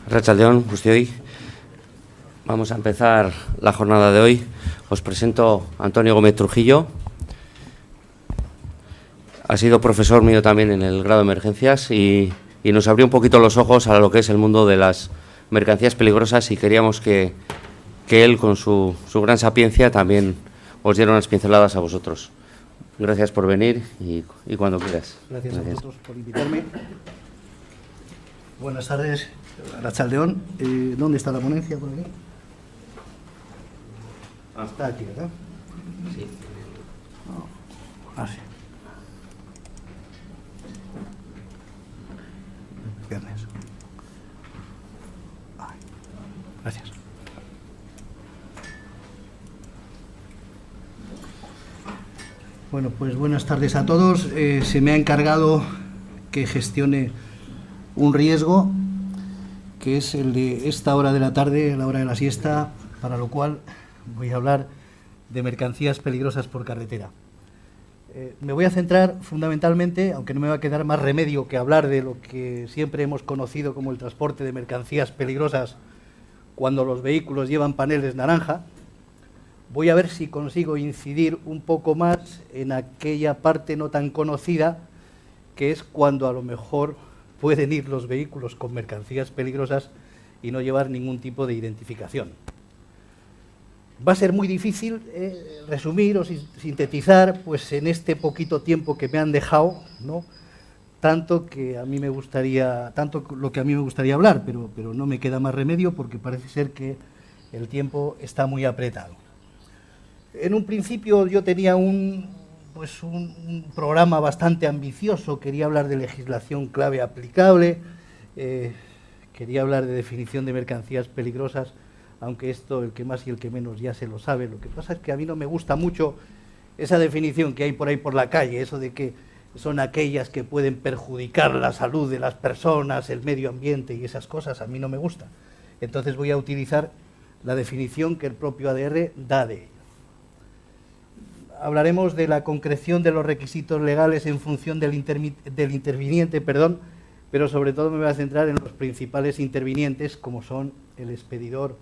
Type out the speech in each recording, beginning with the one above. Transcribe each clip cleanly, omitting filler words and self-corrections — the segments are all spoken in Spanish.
Arratsaldeon, guztioi. Vamos a empezar la jornada de hoy. Os presento a Antonio Gómez Trujillo. Ha sido profesor mío también en el grado de emergencias y nos abrió un poquito los ojos a lo que es el mundo de las mercancías peligrosas, y queríamos que él, con su gran sapiencia, también os diera unas pinceladas a vosotros. Gracias por venir y cuando quieras. Gracias a vosotros por invitarme. Buenas tardes, Arratsaldeon. ¿Dónde está la ponencia? ¿Por aquí? Está aquí, ¿verdad? Sí. Sí. Viernes. Gracias. Bueno, pues buenas tardes a todos. Se me ha encargado que gestione un riesgo, que es el de esta hora de la tarde, la hora de la siesta, para lo cual voy a hablar de mercancías peligrosas por carretera. Me voy a centrar fundamentalmente, aunque no me va a quedar más remedio que hablar de lo que siempre hemos conocido como el transporte de mercancías peligrosas cuando los vehículos llevan paneles naranja. Voy a ver si consigo incidir un poco más en aquella parte no tan conocida, que es cuando a lo mejor pueden ir los vehículos con mercancías peligrosas y no llevar ningún tipo de identificación. Va a ser muy difícil resumir o sintetizar, pues en este poquito tiempo que me han dejado, ¿no? Tanto lo que a mí me gustaría hablar, pero no me queda más remedio porque parece ser que el tiempo está muy apretado. En un principio yo tenía un programa bastante ambicioso. Quería hablar de legislación clave aplicable, quería hablar de definición de mercancías peligrosas, aunque esto el que más y el que menos ya se lo sabe. Lo que pasa es que a mí no me gusta mucho esa definición que hay por ahí por la calle, eso de que son aquellas que pueden perjudicar la salud de las personas, el medio ambiente y esas cosas. A mí no me gusta. Entonces voy a utilizar la definición que el propio ADR da de ello. Hablaremos de la concreción de los requisitos legales en función del interviniente, pero sobre todo me voy a centrar en los principales intervinientes, como son el expedidor,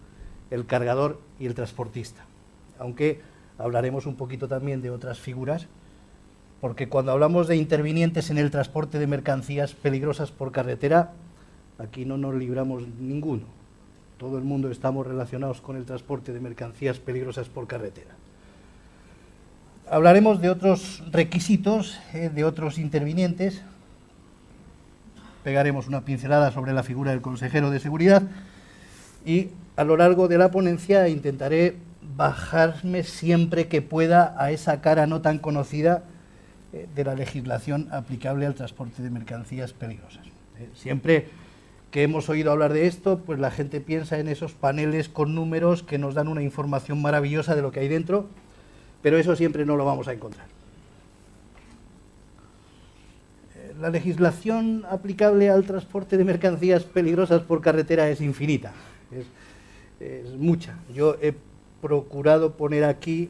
el cargador y el transportista. Aunque hablaremos un poquito también de otras figuras, porque cuando hablamos de intervinientes en el transporte de mercancías peligrosas por carretera, aquí no nos libramos ninguno. Todo el mundo estamos relacionados con el transporte de mercancías peligrosas por carretera. Hablaremos de otros requisitos, de otros intervinientes. Pegaremos una pincelada sobre la figura del consejero de seguridad y a lo largo de la ponencia intentaré bajarme siempre que pueda a esa cara no tan conocida de la legislación aplicable al transporte de mercancías peligrosas. Siempre que hemos oído hablar de esto, pues la gente piensa en esos paneles con números que nos dan una información maravillosa de lo que hay dentro, pero eso siempre no lo vamos a encontrar. La legislación aplicable al transporte de mercancías peligrosas por carretera es infinita, es mucha. Yo he procurado poner aquí,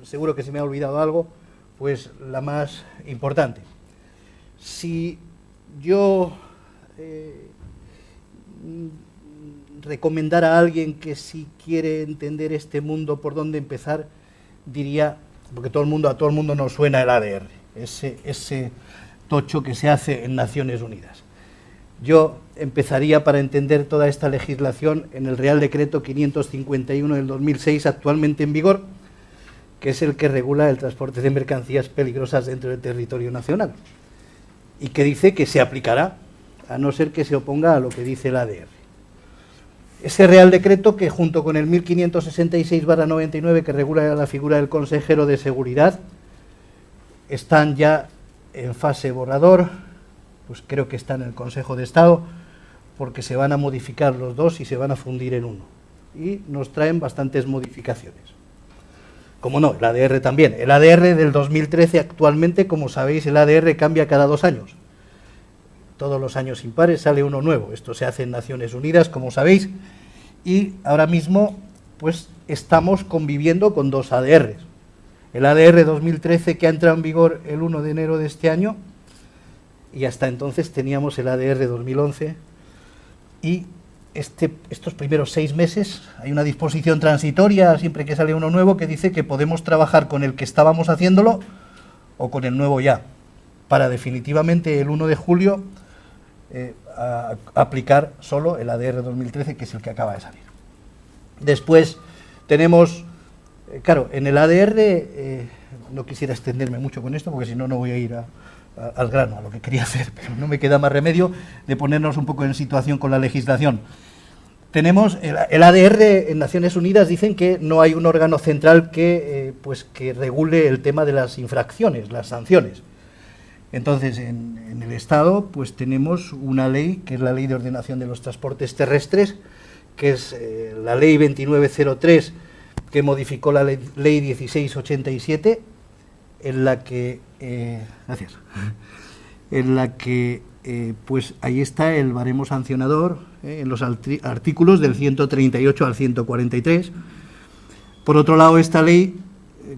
seguro que se me ha olvidado algo, pues la más importante. Si yo recomendara a alguien que si quiere entender este mundo por dónde empezar, diría, porque a todo el mundo nos suena el ADR, ese tocho que se hace en Naciones Unidas. Yo empezaría, para entender toda esta legislación, en el Real Decreto 551 del 2006, actualmente en vigor, que es el que regula el transporte de mercancías peligrosas dentro del territorio nacional, y que dice que se aplicará, a no ser que se oponga a lo que dice el ADR. Ese Real Decreto, que junto con el 1566/99, que regula la figura del consejero de seguridad, están ya en fase borrador, pues creo que está en el Consejo de Estado, porque se van a modificar los dos y se van a fundir en uno. Y nos traen bastantes modificaciones. Como no, el ADR también. El ADR del 2013 actualmente, como sabéis, el ADR cambia cada 2 años. Todos los años impares sale uno nuevo. Esto se hace en Naciones Unidas, como sabéis, y ahora mismo pues estamos conviviendo con 2 ADRs. El ADR 2013, que ha entrado en vigor el 1 de enero de este año, y hasta entonces teníamos el ADR 2011, y estos primeros 6 meses hay una disposición transitoria, siempre que sale uno nuevo, que dice que podemos trabajar con el que estábamos haciéndolo o con el nuevo ya, para definitivamente el 1 de julio aplicar solo el ADR 2013, que es el que acaba de salir. Después tenemos, claro, en el ADR, no quisiera extenderme mucho con esto, porque si no, no voy a ir al grano, a lo que quería hacer, pero no me queda más remedio de ponernos un poco en situación con la legislación. Tenemos el ADR en Naciones Unidas, dicen que no hay un órgano central que regule el tema de las infracciones, las sanciones. Entonces, en el Estado, pues tenemos una ley, que es la Ley de Ordenación de los Transportes Terrestres, que es la Ley 2903, que modificó la Ley 1687, en la que pues ahí está el baremo sancionador en los artículos del 138 al 143. Por otro lado, esta ley,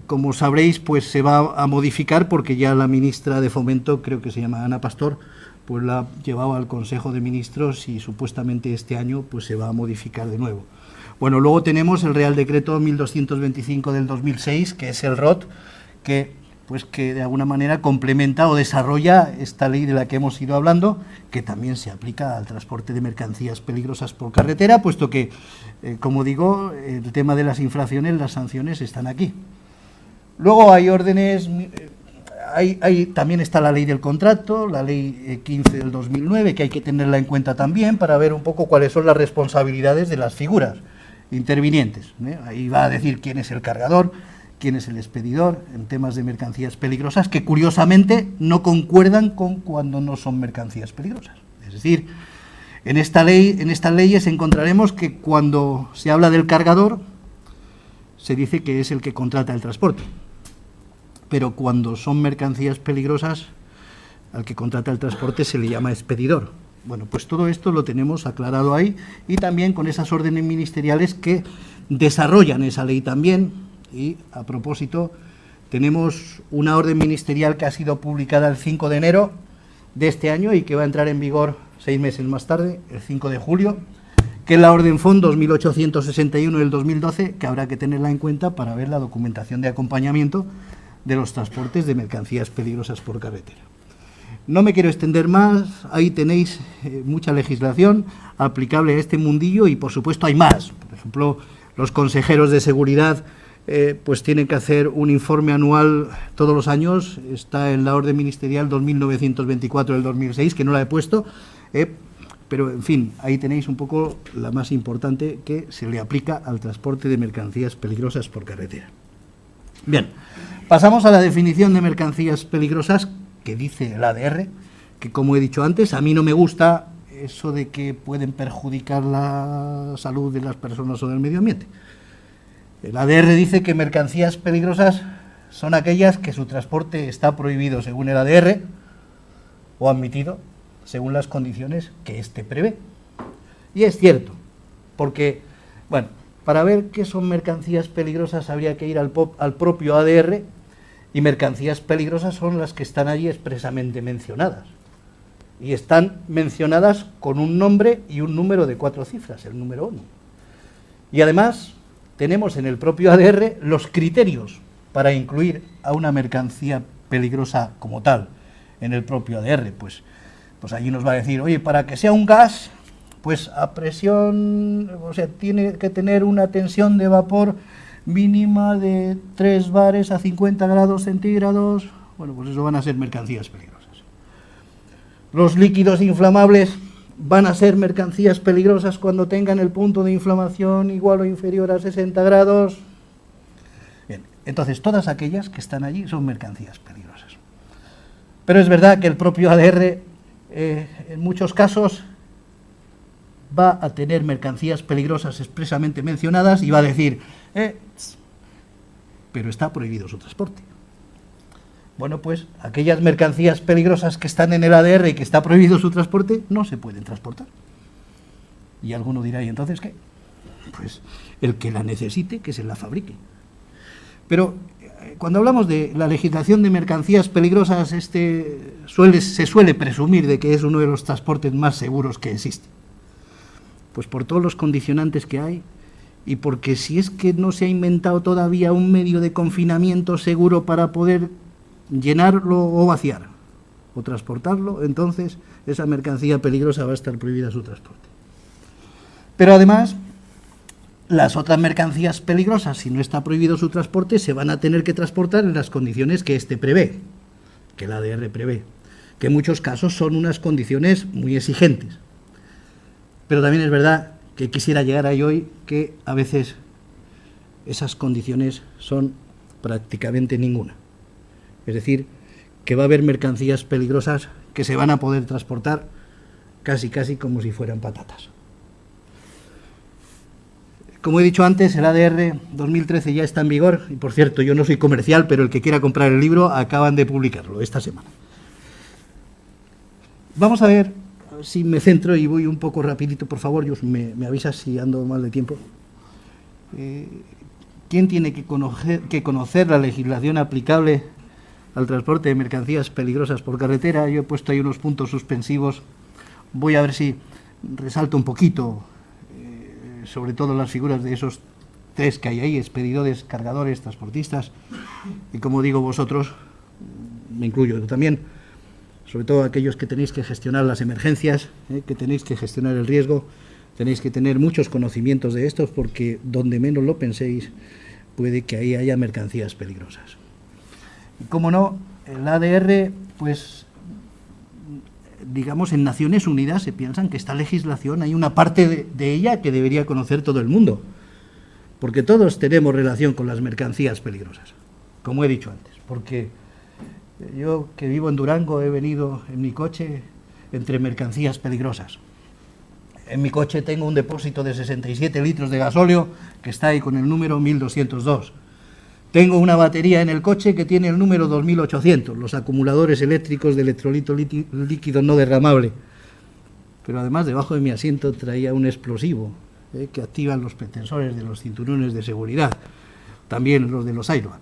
como sabréis, pues se va a modificar porque ya la ministra de Fomento, creo que se llama Ana Pastor, pues la ha llevado al Consejo de Ministros y supuestamente este año pues se va a modificar de nuevo. Bueno, luego tenemos el Real Decreto 1225 del 2006, que es el ROT, que de alguna manera complementa o desarrolla esta ley de la que hemos ido hablando, que también se aplica al transporte de mercancías peligrosas por carretera, puesto que, como digo, el tema de las infracciones, las sanciones están aquí. Luego hay órdenes, también está la ley del contrato, la ley 15 del 2009, que hay que tenerla en cuenta también para ver un poco cuáles son las responsabilidades de las figuras intervinientes. Ahí va a decir quién es el cargador, quién es el expedidor en temas de mercancías peligrosas, que curiosamente no concuerdan con cuando no son mercancías peligrosas. Es decir, en estas leyes encontraremos que cuando se habla del cargador, se dice que es el que contrata el transporte, pero cuando son mercancías peligrosas, al que contrata el transporte se le llama expedidor. Bueno, pues todo esto lo tenemos aclarado ahí, y también con esas órdenes ministeriales que desarrollan esa ley también. Y, a propósito, tenemos una orden ministerial que ha sido publicada el 5 de enero de este año y que va a entrar en vigor 6 meses más tarde, el 5 de julio, que es la Orden FON 2861 del 2012, que habrá que tenerla en cuenta para ver la documentación de acompañamiento de los transportes de mercancías peligrosas por carretera. No me quiero extender más, ahí tenéis mucha legislación aplicable a este mundillo y, por supuesto, hay más. Por ejemplo, los consejeros de seguridad pues tienen que hacer un informe anual todos los años, está en la orden ministerial 2924 del 2006, que no la he puesto, pero en fin, ahí tenéis un poco la más importante que se le aplica al transporte de mercancías peligrosas por carretera. Bien, pasamos a la definición de mercancías peligrosas que dice el ADR, que como he dicho antes, a mí no me gusta eso de que pueden perjudicar la salud de las personas o del medio ambiente. El ADR dice que mercancías peligrosas son aquellas que su transporte está prohibido según el ADR o admitido según las condiciones que éste prevé. Y es cierto, porque, bueno, para ver qué son mercancías peligrosas habría que ir al propio ADR, y mercancías peligrosas son las que están allí expresamente mencionadas. Y están mencionadas con un nombre y un número de 4 cifras, el número 1. Y además tenemos en el propio ADR los criterios para incluir a una mercancía peligrosa como tal en el propio ADR. Pues allí nos va a decir, oye, para que sea un gas, pues a presión, o sea, tiene que tener una tensión de vapor mínima de 3 bares a 50 grados centígrados. Bueno, pues eso van a ser mercancías peligrosas. Los líquidos inflamables van a ser mercancías peligrosas cuando tengan el punto de inflamación igual o inferior a 60 grados. Bien, entonces todas aquellas que están allí son mercancías peligrosas. Pero es verdad que el propio ADR en muchos casos va a tener mercancías peligrosas expresamente mencionadas y va a decir, pero está prohibido su transporte. Bueno, pues aquellas mercancías peligrosas que están en el ADR y que está prohibido su transporte, no se pueden transportar. Y alguno dirá, ¿y entonces qué? Pues el que la necesite, que se la fabrique. Pero cuando hablamos de la legislación de mercancías peligrosas, se suele presumir de que es uno de los transportes más seguros que existe. Pues por todos los condicionantes que hay y porque si es que no se ha inventado todavía un medio de confinamiento seguro para poder llenarlo o vaciar o transportarlo, entonces esa mercancía peligrosa va a estar prohibida su transporte. Pero además, las otras mercancías peligrosas, si no está prohibido su transporte, se van a tener que transportar en las condiciones que éste prevé, que el ADR prevé, que en muchos casos son unas condiciones muy exigentes. Pero también es verdad que quisiera llegar ahí hoy que a veces esas condiciones son prácticamente ninguna. Es decir, que va a haber mercancías peligrosas que se van a poder transportar casi como si fueran patatas. Como he dicho antes, el ADR 2013 ya está en vigor, y por cierto, yo no soy comercial, pero el que quiera comprar el libro acaban de publicarlo esta semana. Vamos a ver si me centro y voy un poco rapidito, por favor, me avisas si ando mal de tiempo. ¿Quién tiene que conocer la legislación aplicable al transporte de mercancías peligrosas por carretera? Yo he puesto ahí unos puntos suspensivos, voy a ver si resalto un poquito, sobre todo las figuras de esos tres que hay ahí, expedidores, cargadores, transportistas, y como digo vosotros, me incluyo yo también, sobre todo aquellos que tenéis que gestionar las emergencias, que tenéis que gestionar el riesgo, tenéis que tener muchos conocimientos de estos, porque donde menos lo penséis, puede que ahí haya mercancías peligrosas. Y como no, el ADR, pues, digamos, en Naciones Unidas se piensan que esta legislación hay una parte de ella que debería conocer todo el mundo, porque todos tenemos relación con las mercancías peligrosas, como he dicho antes, porque yo que vivo en Durango he venido en mi coche entre mercancías peligrosas. En mi coche tengo un depósito de 67 litros de gasóleo que está ahí con el número 1202. Tengo una batería en el coche que tiene el número 2800, los acumuladores eléctricos de electrolito líquido no derramable. Pero además debajo de mi asiento traía un explosivo que activan los pretensores de los cinturones de seguridad, también los de los airbag.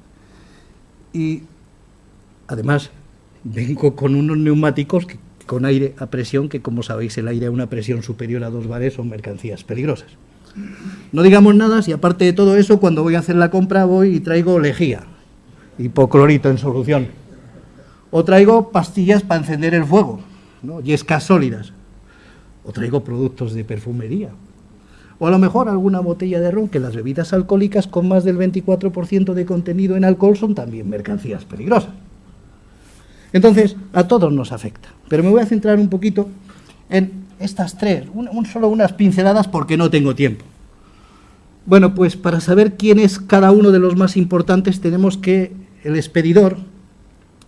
Y además vengo con unos neumáticos con aire a presión, que como sabéis el aire a una presión superior a 2 bares son mercancías peligrosas. No digamos nada si aparte de todo eso, cuando voy a hacer la compra voy y traigo lejía, hipoclorito en solución, o traigo pastillas para encender el fuego, ¿no? Yescas sólidas, o traigo productos de perfumería, o a lo mejor alguna botella de ron, que las bebidas alcohólicas con más del 24% de contenido en alcohol son también mercancías peligrosas. Entonces, a todos nos afecta, pero me voy a centrar un poquito en estas tres, solo unas pinceladas porque no tengo tiempo. Bueno, pues para saber quién es cada uno de los más importantes tenemos que el expedidor,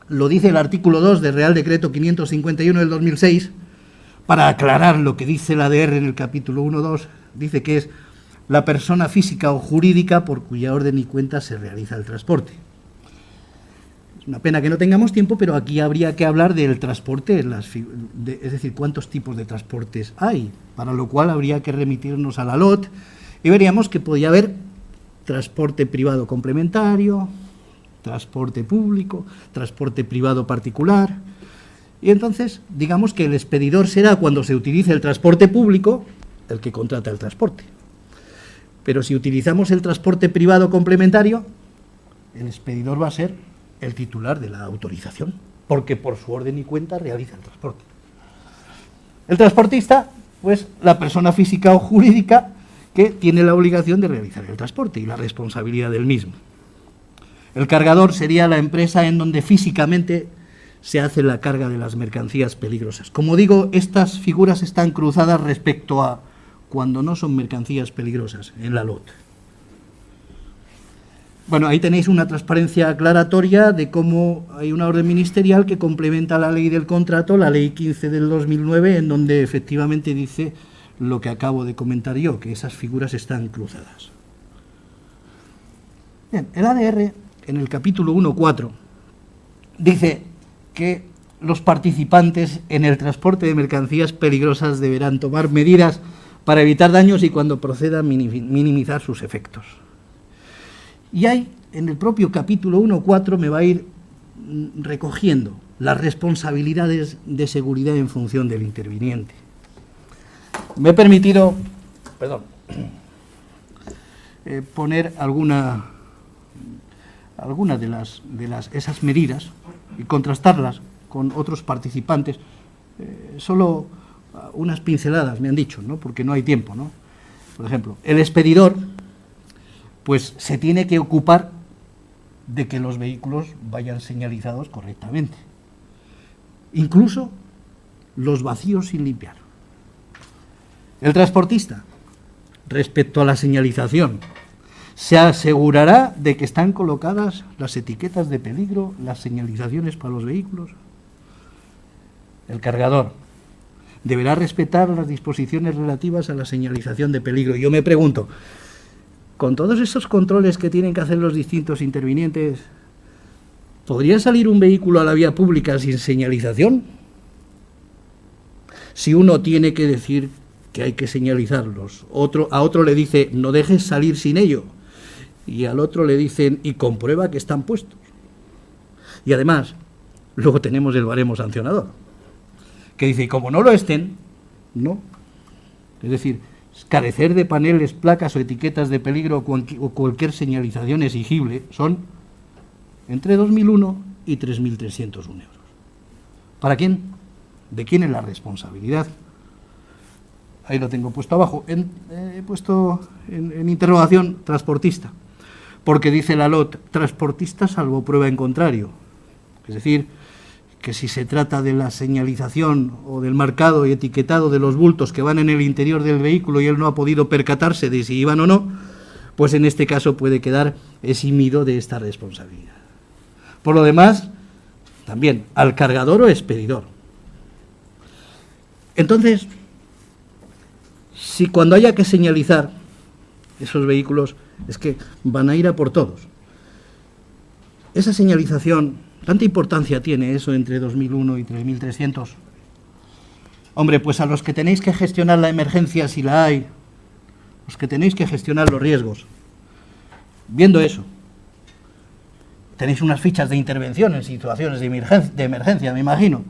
lo dice el artículo 2 del Real Decreto 551 del 2006, para aclarar lo que dice el ADR en el capítulo 1.2, dice que es la persona física o jurídica por cuya orden y cuenta se realiza el transporte. Una pena que no tengamos tiempo, pero aquí habría que hablar del transporte, es decir, cuántos tipos de transportes hay, para lo cual habría que remitirnos a la LOT y veríamos que podía haber transporte privado complementario, transporte público, transporte privado particular, y entonces digamos que el expedidor será cuando se utilice el transporte público el que contrata el transporte. Pero si utilizamos el transporte privado complementario, el expedidor va a ser el titular de la autorización, porque por su orden y cuenta realiza el transporte. El transportista, pues la persona física o jurídica que tiene la obligación de realizar el transporte y la responsabilidad del mismo. El cargador sería la empresa en donde físicamente se hace la carga de las mercancías peligrosas. Como digo, estas figuras están cruzadas respecto a cuando no son mercancías peligrosas en la LOT. Bueno, ahí tenéis una transparencia aclaratoria de cómo hay una orden ministerial que complementa la ley del contrato, la ley 15 del 2009, en donde efectivamente dice lo que acabo de comentar yo, que esas figuras están cruzadas. Bien, el ADR, en el capítulo 1.4, dice que los participantes en el transporte de mercancías peligrosas deberán tomar medidas para evitar daños y cuando proceda minimizar sus efectos. Y hay, en el propio capítulo 1.4, me va a ir recogiendo las responsabilidades de seguridad en función del interviniente. Me he permitido poner alguna de esas medidas y contrastarlas con otros participantes. Solo unas pinceladas me han dicho, ¿no? Porque no hay tiempo, ¿no? Por ejemplo, el expedidor pues se tiene que ocupar de que los vehículos vayan señalizados correctamente, incluso los vacíos sin limpiar. El transportista, respecto a la señalización, se asegurará de que están colocadas las etiquetas de peligro, las señalizaciones para los vehículos. El cargador deberá respetar las disposiciones relativas a la señalización de peligro. Yo me pregunto, con todos esos controles que tienen que hacer los distintos intervinientes, ¿podría salir un vehículo a la vía pública sin señalización? Si uno tiene que decir que hay que señalizarlos, a otro le dice, no dejes salir sin ello, y al otro le dicen, y comprueba que están puestos. Y además, luego tenemos el baremo sancionador, que dice, y como no lo estén, no. Es decir, carecer de paneles, placas o etiquetas de peligro o cualquier señalización exigible son entre 2.001 y 3.301 euros. ¿Para quién? ¿De quién es la responsabilidad? Ahí lo tengo puesto abajo. He puesto en interrogación transportista, porque dice la LOT, transportista salvo prueba en contrario. Es decir, que si se trata de la señalización o del marcado y etiquetado de los bultos que van en el interior del vehículo y él no ha podido percatarse de si iban o no, pues en este caso puede quedar eximido de esta responsabilidad. Por lo demás, también al cargador o expedidor. Entonces, si cuando haya que señalizar esos vehículos, es que van a ir a por todos. Esa señalización, ¿tanta importancia tiene eso entre 2.001 y 3.300? Hombre, pues a los que tenéis que gestionar la emergencia, si la hay, los que tenéis que gestionar los riesgos, viendo eso, tenéis unas fichas de intervención en situaciones de emergencia, me imagino.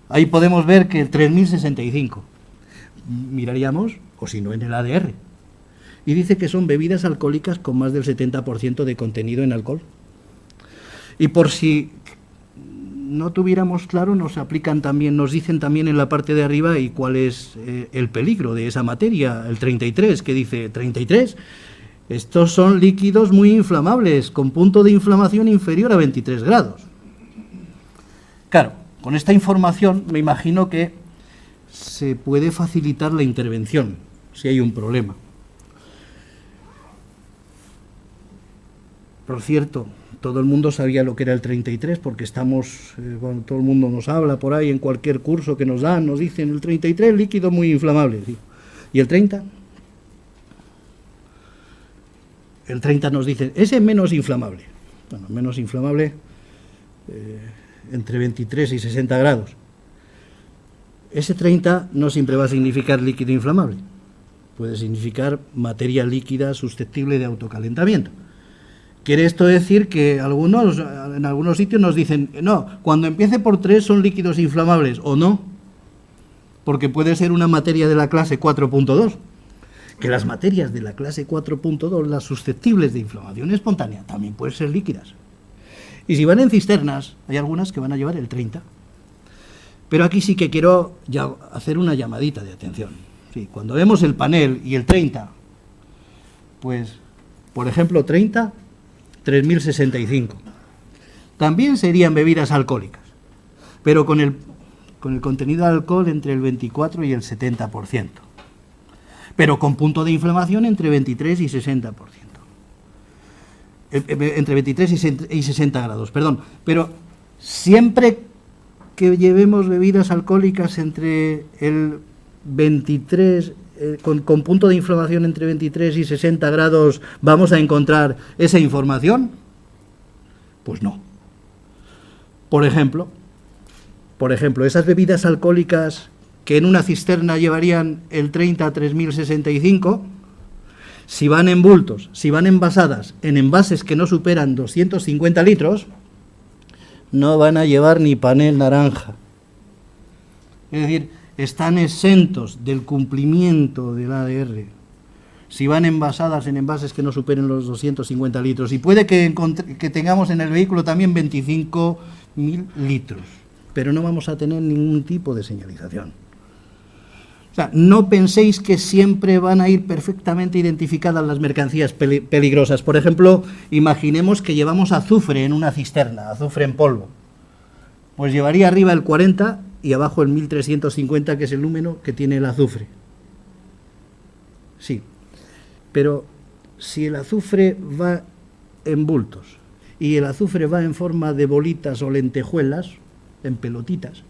Ahí podemos ver que 3.065. Miraríamos, o si no, en el ADR. Y dice que son bebidas alcohólicas con más del 70% de contenido en alcohol. Y por si no tuviéramos claro, nos aplican también, nos dicen también en la parte de arriba y cuál es el peligro de esa materia, el 33, que dice 33. Estos son líquidos muy inflamables, con punto de inflamación inferior a 23 grados. Claro, con esta información me imagino que se puede facilitar la intervención, si hay un problema. Por cierto, todo el mundo sabía lo que era el 33, porque estamos, bueno, todo el mundo nos habla por ahí en cualquier curso que nos dan, nos dicen el 33, líquido muy inflamable. ¿Sí? ¿Y el 30? El 30 nos dicen, ese es menos inflamable. Bueno, menos inflamable entre 23 y 60 grados. Ese 30 no siempre va a significar líquido inflamable. Puede significar materia líquida susceptible de autocalentamiento. Quiere esto decir que en algunos sitios nos dicen, no, cuando empiece por 3 son líquidos inflamables, o no, porque puede ser una materia de la clase 4.2, que las materias de la clase 4.2, las susceptibles de inflamación espontánea, también pueden ser líquidas. Y si van en cisternas, hay algunas que van a llevar el 30. Pero aquí sí que quiero ya hacer una llamadita de atención. Sí, cuando vemos el panel y el 30, pues, por ejemplo, 30, 3.065. También serían bebidas alcohólicas, pero con el contenido de alcohol entre el 24 y el 70%. Pero con punto de inflamación entre 23 y 60%. Entre 23 y 60 grados, perdón. Pero siempre que llevemos bebidas alcohólicas entre el 23, con punto de inflamación entre 23 y 60 grados, ¿vamos a encontrar esa información? Pues no. Por ejemplo, esas bebidas alcohólicas que en una cisterna llevarían el 30 a 3.065, si van en bultos, si van envasadas en envases que no superan 250 litros, no van a llevar ni panel naranja. Es decir, están exentos del cumplimiento del ADR si van envasadas en envases que no superen los 250 litros. Y puede que tengamos en el vehículo también 25.000 litros, pero no vamos a tener ningún tipo de señalización. O sea, no penséis que siempre van a ir perfectamente identificadas las mercancías peligrosas. Por ejemplo, imaginemos que llevamos azufre en una cisterna, azufre en polvo. Pues llevaría arriba el 40 y abajo el 1350, que es el número que tiene el azufre. Sí, pero si el azufre va en bultos y el azufre va en forma de bolitas o lentejuelas, en pelotitas,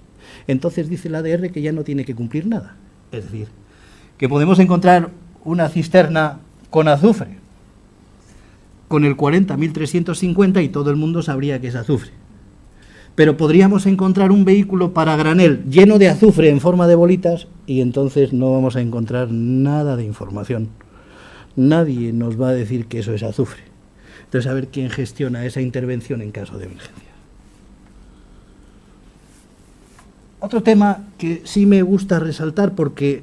entonces dice el ADR que ya no tiene que cumplir nada. Es decir, que podemos encontrar una cisterna con azufre, con el 40 1350, y todo el mundo sabría que es azufre. Pero podríamos encontrar un vehículo para granel lleno de azufre en forma de bolitas y entonces no vamos a encontrar nada de información. Nadie nos va a decir que eso es azufre. Entonces, a ver quién gestiona esa intervención en caso de emergencia. Otro tema que sí me gusta resaltar, porque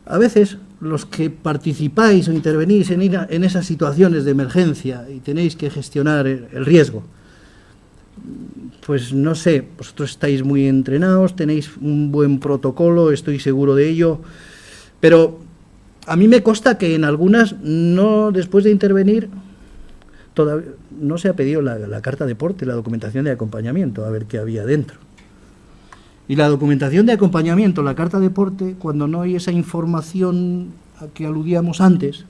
a veces los que participáis o intervenís en esas situaciones de emergencia y tenéis que gestionar el riesgo, pues no sé, vosotros estáis muy entrenados, tenéis un buen protocolo, estoy seguro de ello, pero a mí me consta que en algunas, no, después de intervenir, todavía no se ha pedido la carta de porte, la documentación de acompañamiento, a ver qué había dentro. Y la documentación de acompañamiento, la carta de porte, cuando no hay esa información a que aludíamos antes,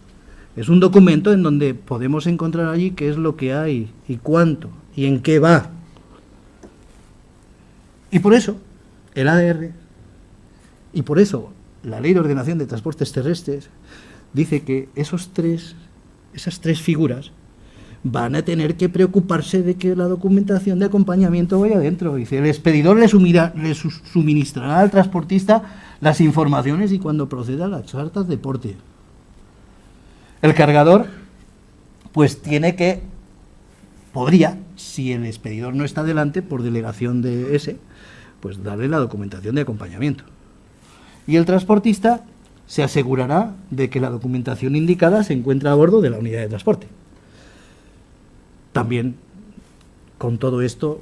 es un documento en donde podemos encontrar allí qué es lo que hay y cuánto y en qué va. Y por eso el ADR, y por eso la Ley de Ordenación de Transportes Terrestres, dice que esas tres figuras van a tener que preocuparse de que la documentación de acompañamiento vaya dentro. Dice, el expedidor le suministrará al transportista las informaciones y cuando proceda las cartas de porte. El cargador, pues podría, si el expedidor no está delante, por delegación de ese, pues darle la documentación de acompañamiento. Y el transportista se asegurará de que la documentación indicada se encuentra a bordo de la unidad de transporte. También, con todo esto,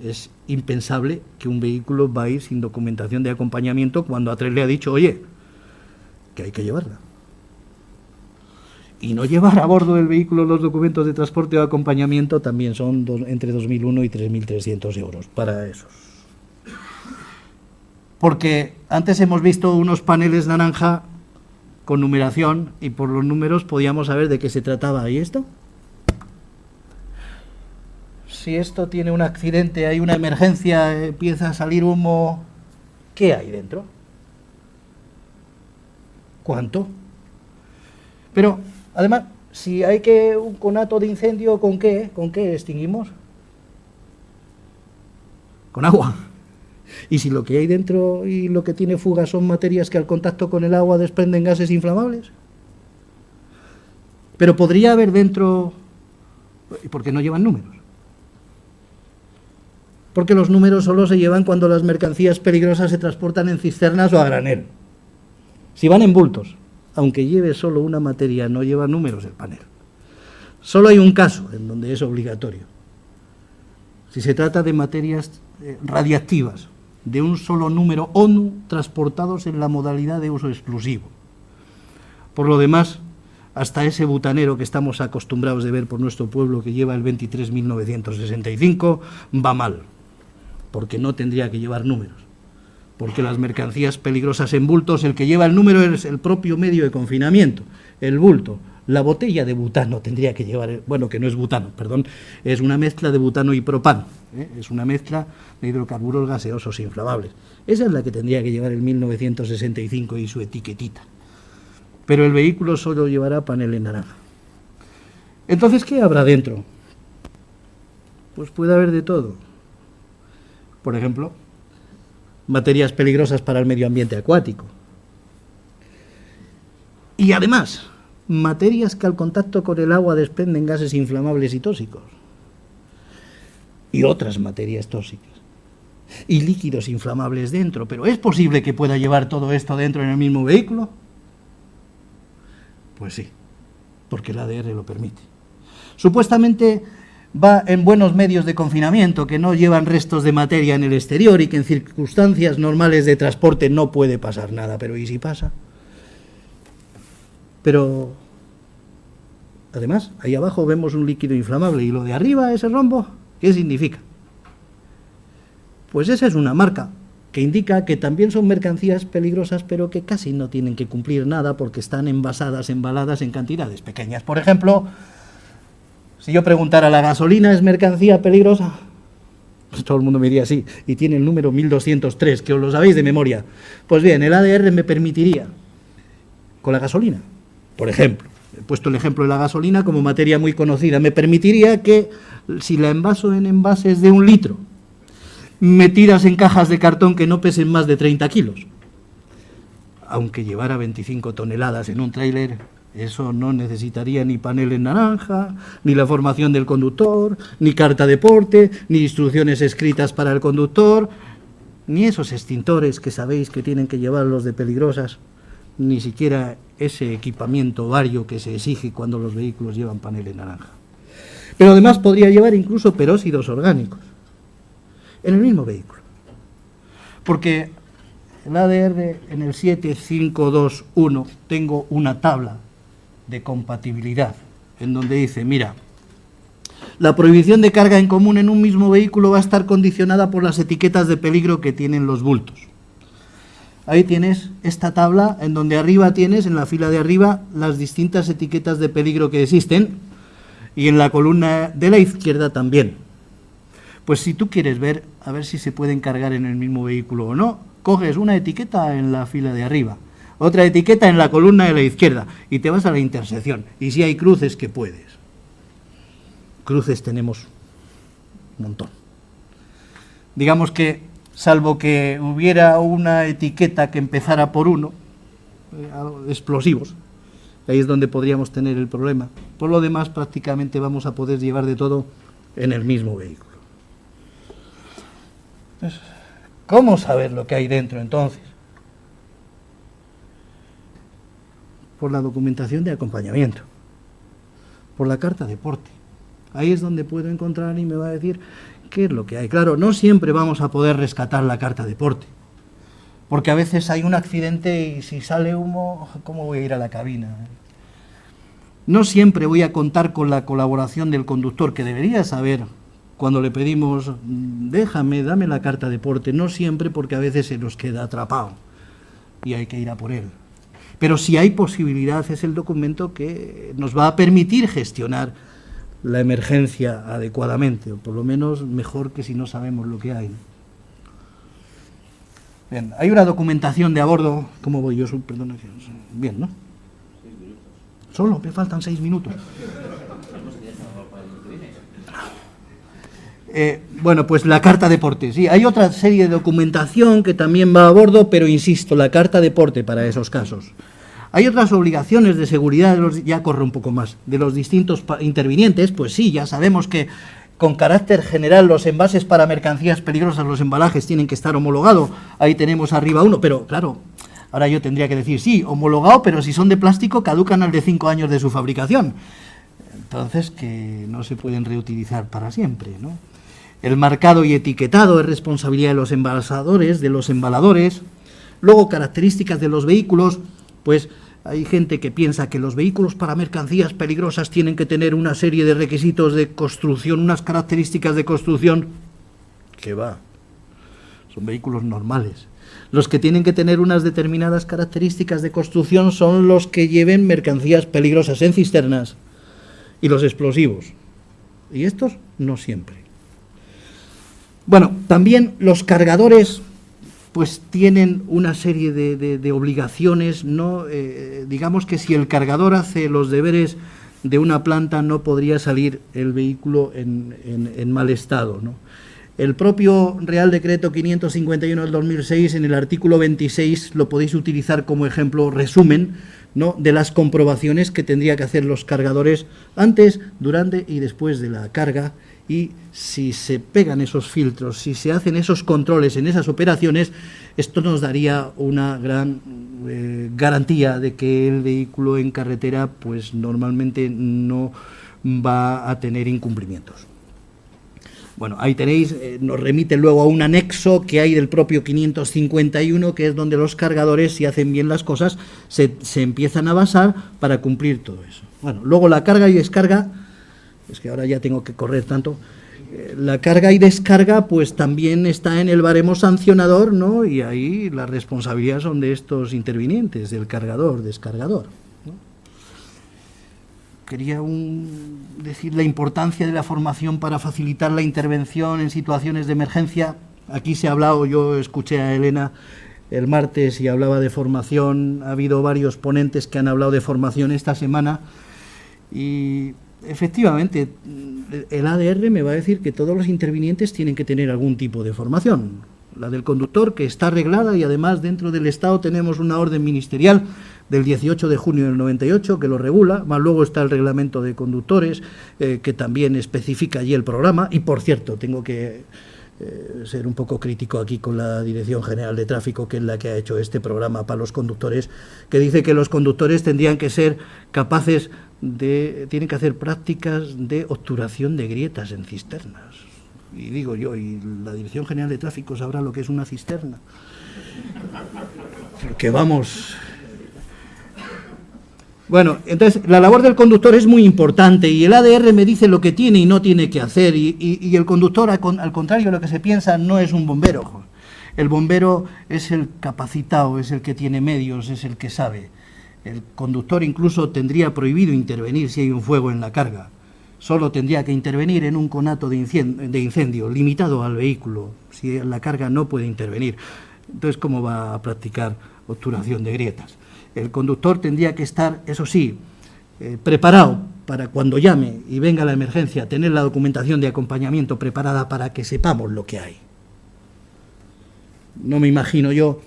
es impensable que un vehículo va a ir sin documentación de acompañamiento cuando A3 le ha dicho, oye, que hay que llevarla. Y no llevar a bordo del vehículo los documentos de transporte o acompañamiento también son entre 2.001 y 3.300 euros para esos. Porque antes hemos visto unos paneles naranja con numeración y por los números podíamos saber de qué se trataba. ¿Y esto? Si esto tiene un accidente, hay una emergencia, empieza a salir humo, ¿qué hay dentro? ¿Cuánto? Pero, además, si hay un conato de incendio, ¿con qué extinguimos? Con agua. Y si lo que hay dentro y lo que tiene fuga son materias que al contacto con el agua desprenden gases inflamables. Pero podría haber dentro, porque no llevan números. Porque los números solo se llevan cuando las mercancías peligrosas se transportan en cisternas o a granel. Si van en bultos, aunque lleve solo una materia, no lleva números el panel. Solo hay un caso en donde es obligatorio. Si se trata de materias radiactivas, de un solo número ONU, transportados en la modalidad de uso exclusivo. Por lo demás, hasta ese butanero que estamos acostumbrados de ver por nuestro pueblo, que lleva el 23.965, va mal, porque no tendría que llevar números. Porque las mercancías peligrosas en bultos, el que lleva el número es el propio medio de confinamiento, el bulto. La botella de butano tendría que llevar, bueno, que no es butano, perdón, es una mezcla de butano y propano, es una mezcla de hidrocarburos gaseosos inflamables. Esa es la que tendría que llevar el 1965 y su etiquetita. Pero el vehículo solo llevará panel en naranja. Entonces, ¿qué habrá dentro? Pues puede haber de todo. Por ejemplo, materias peligrosas para el medio ambiente acuático. Y además, materias que al contacto con el agua desprenden gases inflamables y tóxicos. Y otras materias tóxicas. y líquidos inflamables dentro. ¿Pero es posible que pueda llevar todo esto dentro en el mismo vehículo? Pues sí, porque el ADR lo permite. Supuestamente va en buenos medios de confinamiento, que no llevan restos de materia en el exterior y que en circunstancias normales de transporte no puede pasar nada. Pero ¿y si pasa? Pero, además, ahí abajo vemos un líquido inflamable. ¿Y lo de arriba, ese rombo, qué significa? Pues esa es una marca que indica que también son mercancías peligrosas, pero que casi no tienen que cumplir nada porque están envasadas, embaladas en cantidades pequeñas. Por ejemplo, si yo preguntara, ¿la gasolina es mercancía peligrosa? Pues todo el mundo me diría sí, y tiene el número 1203, que os lo sabéis de memoria. Pues bien, el ADR me permitiría, con la gasolina, por ejemplo, he puesto el ejemplo de la gasolina como materia muy conocida, me permitiría que, si la envaso en envases de 1 litro, metidas en cajas de cartón que no pesen más de 30 kilos, aunque llevara 25 toneladas en un tráiler, eso no necesitaría ni panel en naranja, ni la formación del conductor, ni carta de porte, ni instrucciones escritas para el conductor, ni esos extintores que sabéis que tienen que llevar los de peligrosas, ni siquiera ese equipamiento vario que se exige cuando los vehículos llevan panel en naranja. Pero además podría llevar incluso peróxidos orgánicos en el mismo vehículo, porque el ADR en el 7521 tengo una tabla de compatibilidad en donde dice, mira, la prohibición de carga en común en un mismo vehículo va a estar condicionada por las etiquetas de peligro que tienen los bultos. Ahí tienes esta tabla en donde arriba tienes, en la fila de arriba, las distintas etiquetas de peligro que existen y en la columna de la izquierda también. Pues si tú quieres ver, a ver si se pueden cargar en el mismo vehículo o no, coges una etiqueta en la fila de arriba, otra etiqueta en la columna de la izquierda y te vas a la intersección. Y si hay cruces, que puedes. Cruces tenemos un montón. Digamos que, salvo que hubiera una etiqueta que empezara por 1, explosivos, ahí es donde podríamos tener el problema. Por lo demás, prácticamente vamos a poder llevar de todo en el mismo vehículo. ¿Cómo saber lo que hay dentro entonces? Por la documentación de acompañamiento, por la carta de porte. Ahí es donde puedo encontrar y me va a decir qué es lo que hay. Claro, no siempre vamos a poder rescatar la carta de porte, porque a veces hay un accidente y si sale humo, ¿cómo voy a ir a la cabina? No siempre voy a contar con la colaboración del conductor, que debería saber cuando le pedimos, dame la carta de porte. No siempre, porque a veces se nos queda atrapado y hay que ir a por él. Pero si hay posibilidad, es el documento que nos va a permitir gestionar la emergencia adecuadamente, o por lo menos mejor que si no sabemos lo que hay. Bien, hay una documentación de a bordo. ¿Cómo voy yo? Perdona. Bien, ¿no? 6 minutos. Solo me faltan 6 minutos. Bueno, pues la carta de porte. Sí, hay otra serie de documentación que también va a bordo, pero insisto, la carta de porte para esos casos. Hay otras obligaciones de seguridad, ya corre un poco más, de los distintos intervinientes. Pues sí, ya sabemos que con carácter general los envases para mercancías peligrosas, los embalajes, tienen que estar homologados. Ahí tenemos arriba uno, pero claro, ahora yo tendría que decir, sí, homologado, pero si son de plástico caducan al de 5 años de su fabricación. Entonces, que no se pueden reutilizar para siempre, ¿no? El marcado y etiquetado es responsabilidad de los embalsadores, de los embaladores. Luego, características de los vehículos, pues hay gente que piensa que los vehículos para mercancías peligrosas tienen que tener una serie de requisitos de construcción, unas características de construcción. ¿Qué va? Son vehículos normales. Los que tienen que tener unas determinadas características de construcción son los que lleven mercancías peligrosas en cisternas y los explosivos. Y estos no siempre. Bueno, también los cargadores pues tienen una serie de obligaciones, ¿no? Digamos que si el cargador hace los deberes de una planta, no podría salir el vehículo en mal estado, ¿no? El propio Real Decreto 551 del 2006, en el artículo 26, lo podéis utilizar como ejemplo, resumen, ¿no?, de las comprobaciones que tendría que hacer los cargadores antes, durante y después de la carga, y si se pegan esos filtros, si se hacen esos controles en esas operaciones, esto nos daría una gran garantía de que el vehículo en carretera pues normalmente no va a tener incumplimientos. Bueno, ahí tenéis, nos remite luego a un anexo que hay del propio 551, que es donde los cargadores, si hacen bien las cosas, se empiezan a basar para cumplir todo eso. Bueno, luego la carga y descarga, es que ahora ya tengo que correr tanto, la carga y descarga pues también está en el baremo sancionador, ¿no? Y ahí las responsabilidades son de estos intervinientes, del cargador, descargador. Quería decir la importancia de la formación para facilitar la intervención en situaciones de emergencia. Aquí se ha hablado, yo escuché a Elena el martes y hablaba de formación, ha habido varios ponentes que han hablado de formación esta semana y efectivamente el ADR me va a decir que todos los intervinientes tienen que tener algún tipo de formación. La del conductor, que está arreglada, y además dentro del Estado tenemos una orden ministerial del 18 de junio del 98 que lo regula, más luego está el reglamento de conductores que también especifica allí el programa. Y por cierto, tengo que ser un poco crítico aquí con la Dirección General de Tráfico, que es la que ha hecho este programa para los conductores, que dice que los conductores tendrían que ser capaces tienen que hacer prácticas de obturación de grietas en cisternas. Y digo yo, y la Dirección General de Tráfico sabrá lo que es una cisterna. Porque vamos... Bueno, entonces la labor del conductor es muy importante y el ADR me dice lo que tiene y no tiene que hacer y el conductor, al contrario de lo que se piensa, no es un bombero. El bombero es el capacitado, es el que tiene medios, es el que sabe. El conductor incluso tendría prohibido intervenir si hay un fuego en la carga. Solo tendría que intervenir en un conato de incendio, limitado al vehículo, si la carga no puede intervenir. Entonces, ¿cómo va a practicar obturación de grietas? El conductor tendría que estar, eso sí, preparado para cuando llame y venga la emergencia, tener la documentación de acompañamiento preparada para que sepamos lo que hay. No me imagino yo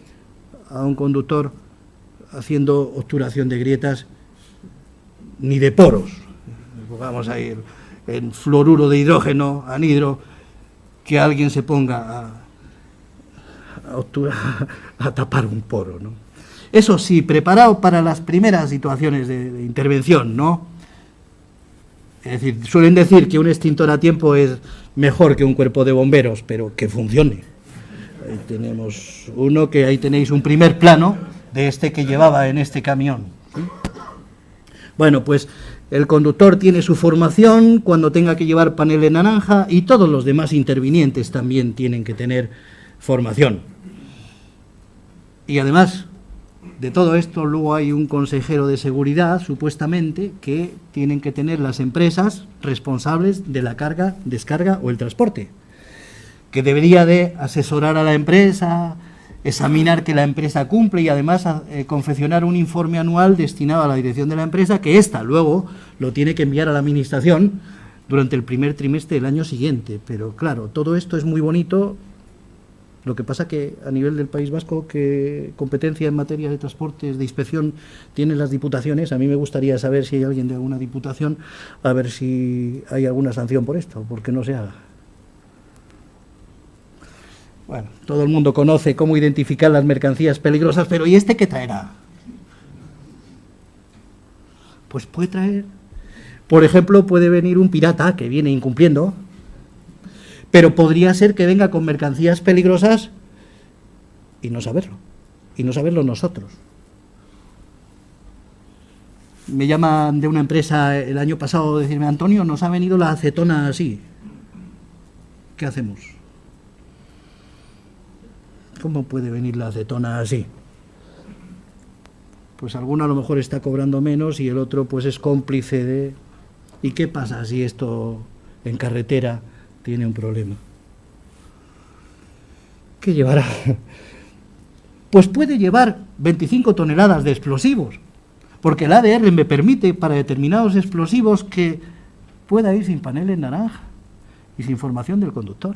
a un conductor haciendo obturación de grietas ni de poros. Vamos a ir en fluoruro de hidrógeno, anhidro, que alguien se ponga a tapar un poro, ¿no? Eso sí, preparado para las primeras situaciones de intervención, ¿no? Es decir, suelen decir que un extintor a tiempo es mejor que un cuerpo de bomberos, pero que funcione. Ahí tenemos uno, que ahí tenéis un primer plano de este que llevaba en este camión, ¿sí? Bueno, pues el conductor tiene su formación cuando tenga que llevar panel en naranja y todos los demás intervinientes también tienen que tener formación. Y además de todo esto, luego hay un consejero de seguridad, supuestamente, que tienen que tener las empresas responsables de la carga, descarga o el transporte, que debería de asesorar a la empresa, examinar que la empresa cumple y además confeccionar un informe anual destinado a la dirección de la empresa, que ésta luego lo tiene que enviar a la administración durante el primer trimestre del año siguiente. Pero claro, todo esto es muy bonito, lo que pasa que a nivel del País Vasco, que competencia en materia de transportes, de inspección, tienen las diputaciones. A mí me gustaría saber si hay alguien de alguna diputación, a ver si hay alguna sanción por esto, porque no se haga. Bueno, todo el mundo conoce cómo identificar las mercancías peligrosas, pero ¿y este qué traerá? Pues puede traer, por ejemplo, puede venir un pirata que viene incumpliendo, pero podría ser que venga con mercancías peligrosas y no saberlo nosotros. Me llaman de una empresa el año pasado a decirme: Antonio, nos ha venido la acetona así. ¿Qué hacemos? ¿Cómo puede venir la acetona así? Pues alguno a lo mejor está cobrando menos y el otro pues es cómplice de... ¿Y qué pasa si esto en carretera tiene un problema? ¿Qué llevará? Pues puede llevar 25 toneladas de explosivos, porque el ADR me permite para determinados explosivos que pueda ir sin panel en naranja y sin formación del conductor.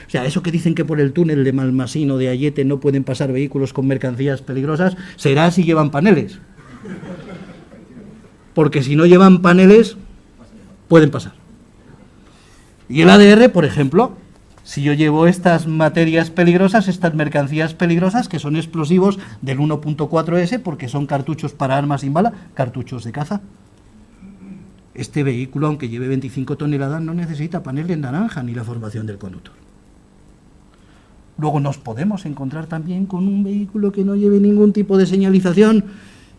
O sea, eso que dicen que por el túnel de Malmasín o de Ayete no pueden pasar vehículos con mercancías peligrosas, será si llevan paneles. Porque si no llevan paneles, pueden pasar. Y el ADR, por ejemplo, si yo llevo estas materias peligrosas, estas mercancías peligrosas, que son explosivos del 1.4S, porque son cartuchos para armas sin bala, cartuchos de caza. Este vehículo, aunque lleve 25 toneladas, no necesita panel en naranja ni la formación del conductor. Luego nos podemos encontrar también con un vehículo que no lleve ningún tipo de señalización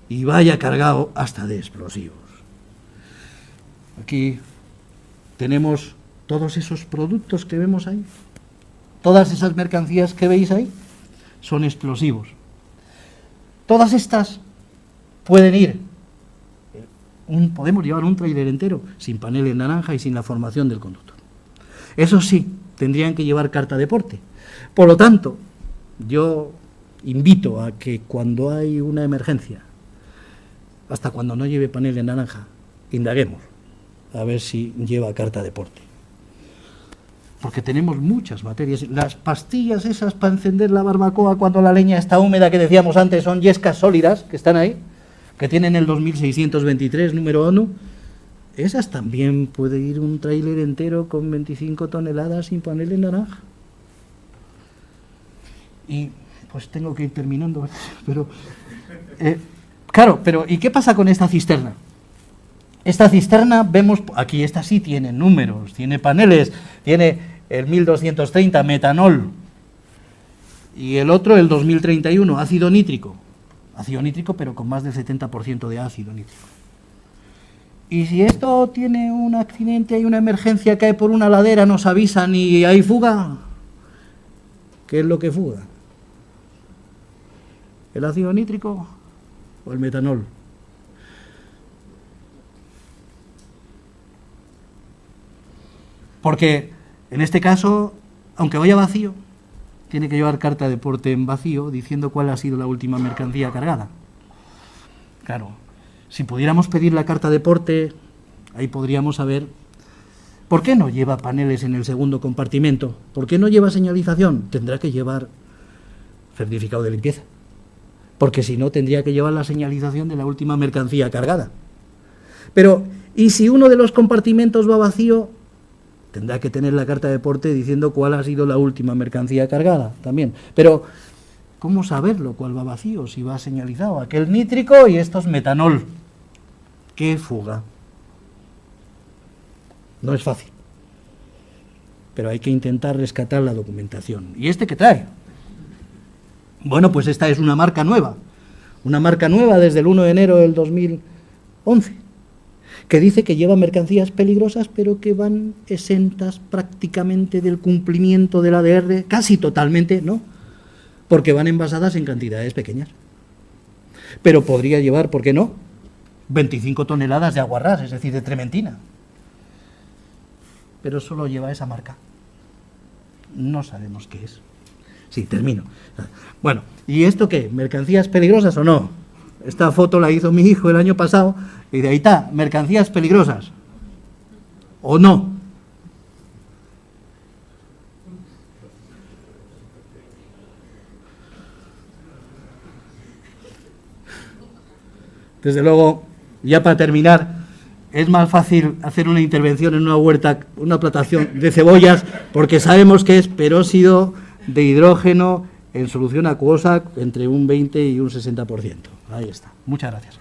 y vaya cargado hasta de explosivos. Aquí tenemos todos esos productos que vemos ahí, todas esas mercancías que veis ahí, son explosivos. Todas estas pueden ir, podemos llevar un tráiler entero, sin panel en naranja y sin la formación del conductor. Eso sí, tendrían que llevar carta de porte. Por lo tanto, yo invito a que cuando hay una emergencia, hasta cuando no lleve panel en naranja, indaguemos a ver si lleva carta de porte. Porque tenemos muchas materias. Las pastillas esas para encender la barbacoa cuando la leña está húmeda, que decíamos antes, son yescas sólidas, que están ahí, que tienen el 2623, número ONU. Esas también puede ir un tráiler entero con 25 toneladas sin panel en naranja. Y pues tengo que ir terminando, pero... claro, pero ¿y qué pasa con esta cisterna? Esta cisterna, vemos, aquí esta sí tiene números, tiene paneles, tiene el 1230 metanol y el otro el 2031, ácido nítrico pero con más del 70% de ácido nítrico. Y si esto tiene un accidente, hay una emergencia, cae por una ladera, nos avisan y hay fuga, ¿qué es lo que fuga? ¿El ácido nítrico o el metanol? Porque en este caso, aunque vaya vacío, tiene que llevar carta de porte en vacío diciendo cuál ha sido la última mercancía cargada. Claro, si pudiéramos pedir la carta de porte, ahí podríamos saber por qué no lleva paneles en el segundo compartimento, por qué no lleva señalización. Tendrá que llevar certificado de limpieza, porque si no tendría que llevar la señalización de la última mercancía cargada. Pero, ¿y si uno de los compartimentos va vacío? Tendrá que tener la carta de porte diciendo cuál ha sido la última mercancía cargada también. Pero, ¿cómo saberlo cuál va vacío? Si va señalizado aquel nítrico y esto es metanol. ¿Qué fuga? No es fácil. Pero hay que intentar rescatar la documentación. ¿Y este qué trae? Bueno, pues esta es una marca nueva. Una marca nueva desde el 1 de enero del 2011. Que dice que lleva mercancías peligrosas, pero que van exentas prácticamente del cumplimiento del ADR, casi totalmente, ¿no? Porque van envasadas en cantidades pequeñas. Pero podría llevar, ¿por qué no?, 25 toneladas de aguarrás, es decir, de trementina. Pero solo lleva esa marca. No sabemos qué es. Sí, termino. Bueno, ¿y esto qué? ¿Mercancías peligrosas o no? Esta foto la hizo mi hijo el año pasado y de ahí está, mercancías peligrosas. ¿O no? Desde luego, ya para terminar, es más fácil hacer una intervención en una huerta, una plantación de cebollas, porque sabemos que es peróxido de hidrógeno en solución acuosa entre un 20 y un 60%. Ahí está. Muchas gracias.